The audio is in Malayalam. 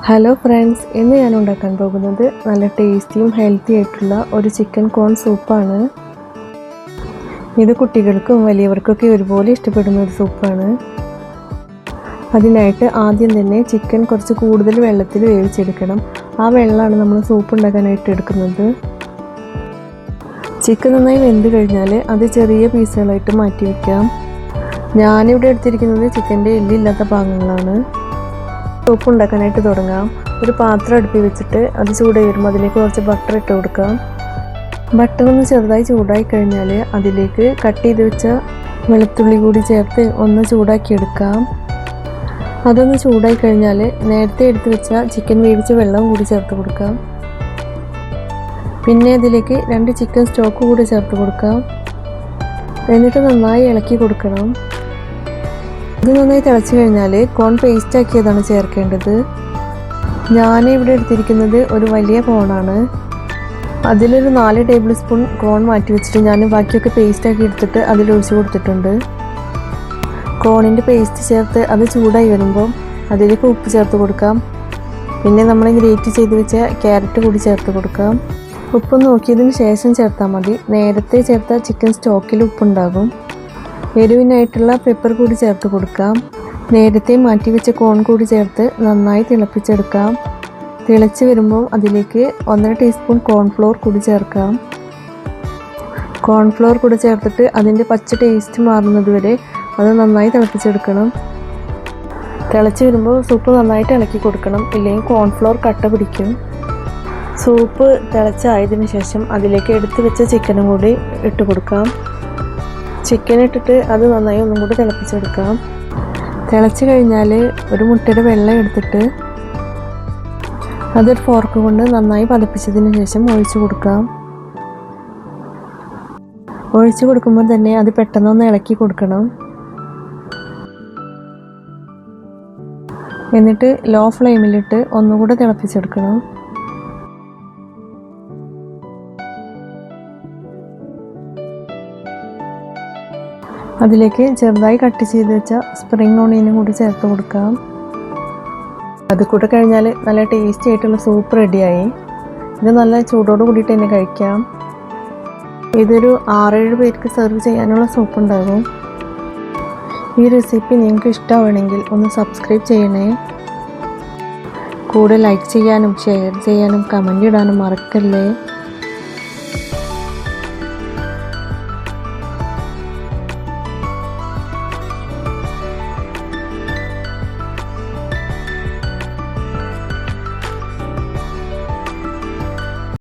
ഹലോ ഫ്രണ്ട്സ്, ഇന്ന് ഞാൻ ഉണ്ടാക്കാൻ പോകുന്നത് നല്ല ടേസ്റ്റിയും ഹെൽത്തി ആയിട്ടുള്ള ഒരു ചിക്കൻ കോൺ സൂപ്പാണ്. ഇത് കുട്ടികൾക്കും വലിയവർക്കൊക്കെ ഒരുപോലെ ഇഷ്ടപ്പെടുന്ന ഒരു സൂപ്പാണ്. അതിനായിട്ട് ആദ്യം തന്നെ ചിക്കൻ കുറച്ച് കൂടുതൽ വെള്ളത്തിൽ വേവിച്ചെടുക്കണം. ആ വെള്ളമാണ് നമ്മൾ സൂപ്പ് ഉണ്ടാക്കാനായിട്ട് എടുക്കുന്നത്. ചിക്കൻ നന്നായി വെന്ത് കഴിഞ്ഞാൽ അത് ചെറിയ പീസുകളായിട്ട് മാറ്റി വയ്ക്കാം. ഞാനിവിടെ എടുത്തിരിക്കുന്നത് ചിക്കൻ്റെ എല്ലില്ലാത്ത ഭാഗങ്ങളാണ്. സൂപ്പ് ഉണ്ടാക്കാനായിട്ട് തുടങ്ങാം. ഒരു പാത്രം അടുപ്പിൽ വെച്ചിട്ട് അത് ചൂടായി വരുമ്പോൾ അതിലേക്ക് കുറച്ച് ബട്ടർ ഇട്ട് കൊടുക്കാം. ബട്ടർ ഒന്ന് ചെറുതായി ചൂടായി കഴിഞ്ഞാൽ അതിലേക്ക് കട്ട് ചെയ്ത് വെച്ച വെളുത്തുള്ളി കൂടി ചേർത്ത് ഒന്ന് ചൂടാക്കിയെടുക്കാം. അതൊന്ന് ചൂടായി കഴിഞ്ഞാൽ നേരത്തെ എടുത്ത് വെച്ച ചിക്കൻ വേവിച്ച വെള്ളം കൂടി ചേർത്ത് കൊടുക്കാം. പിന്നെ അതിലേക്ക് 2 ചിക്കൻ സ്റ്റോക്ക് കൂടി ചേർത്ത് കൊടുക്കാം. എന്നിട്ട് നന്നായി ഇളക്കി കൊടുക്കണം. ഇത് നന്നായി തിളച്ച് കഴിഞ്ഞാൽ കോൺ പേസ്റ്റ് ആക്കിയതാണ് ചേർക്കേണ്ടത്. ഞാനിവിടെ എടുത്തിരിക്കുന്നത് ഒരു വലിയ കോണാണ്. അതിലൊരു 4 ടേബിൾ സ്പൂൺ കോൺ മാറ്റി വെച്ചിട്ട് ഞാൻ ബാക്കിയൊക്കെ പേസ്റ്റ് ആക്കി എടുത്തിട്ട് അതിലൊഴിച്ച് കൊടുത്തിട്ടുണ്ട്. കോണിൻ്റെ പേസ്റ്റ് ചേർത്ത് അത് ചൂടായി വരുമ്പോൾ അതിലേക്ക് ഉപ്പ് ചേർത്ത് കൊടുക്കാം. പിന്നെ നമ്മൾ ഗ്രേറ്റ് ചെയ്ത് വെച്ച ക്യാരറ്റ് കൂടി ചേർത്ത് കൊടുക്കാം. ഉപ്പ് നോക്കിയതിന് ശേഷം ചേർത്താൽ മതി. നേരത്തെ ചേർത്ത ചിക്കൻ സ്റ്റോക്കിൽ ഉപ്പുണ്ടാകും. എരിവിനായിട്ടുള്ള പെപ്പർ കൂടി ചേർത്ത് കൊടുക്കാം. നേരത്തെ മാറ്റി വെച്ച കോൺ കൂടി ചേർത്ത് നന്നായി തിളപ്പിച്ചെടുക്കാം. തിളച്ച് വരുമ്പോൾ അതിലേക്ക് 1.5 ടീസ്പൂൺ കോൺഫ്ലോർ കൂടി ചേർക്കാം. കോൺഫ്ലോർ കൂടി ചേർത്തിട്ട് അതിൻ്റെ പച്ച ടേസ്റ്റ് മാറുന്നത് വരെ അത് നന്നായി തിളപ്പിച്ചെടുക്കണം. തിളച്ച് വരുമ്പോൾ സൂപ്പ് നന്നായിട്ട് ഇളക്കി കൊടുക്കണം, ഇല്ലെങ്കിൽ കോൺഫ്ലോർ കട്ട പിടിക്കും. സൂപ്പ് തിളച്ചായതിനു ശേഷം അതിലേക്ക് എടുത്ത് വെച്ച ചിക്കനും കൂടി ഇട്ട് കൊടുക്കാം. ചിക്കൻ ഇട്ടിട്ട് അത് നന്നായി ഒന്നും കൂടി തിളപ്പിച്ചെടുക്കാം. തിളച്ച് കഴിഞ്ഞാൽ ഒരു മുട്ടയുടെ വെള്ളം എടുത്തിട്ട് അതൊരു ഫോർക്ക് കൊണ്ട് നന്നായി പതപ്പിച്ചതിന് ശേഷം ഒഴിച്ചു കൊടുക്കാം. ഒഴിച്ചു കൊടുക്കുമ്പോൾ തന്നെ അത് പെട്ടെന്നൊന്ന് ഇളക്കി കൊടുക്കണം. എന്നിട്ട് ലോ ഫ്ലെയിമിലിട്ട് ഒന്നുകൂടെ തിളപ്പിച്ചെടുക്കണം. അതിലേക്ക് ചെറുതായി കട്ട് ചെയ്ത് വെച്ച സ്പ്രിംഗ് ഓണിയനും കൂടി ചേർത്ത് കൊടുക്കാം. അത് കൂടെ കഴിഞ്ഞാൽ നല്ല ടേസ്റ്റി ആയിട്ടുള്ള സൂപ്പ് റെഡിയായി. ഇത് നല്ല ചൂടോട് കൂടിയിട്ട് തന്നെ കഴിക്കാം. ഇതൊരു 6-7 പേർക്ക് സെർവ് ചെയ്യാനുള്ള സൂപ്പ് ഉണ്ടാകും. ഈ റെസിപ്പി നിങ്ങൾക്ക് ഇഷ്ടമാണെങ്കിൽ ഒന്ന് സബ്സ്ക്രൈബ് ചെയ്യണേ. കൂടെ ലൈക്ക് ചെയ്യാനും ഷെയർ ചെയ്യാനും കമൻ്റ് ഇടാനും മറക്കല്ലേ.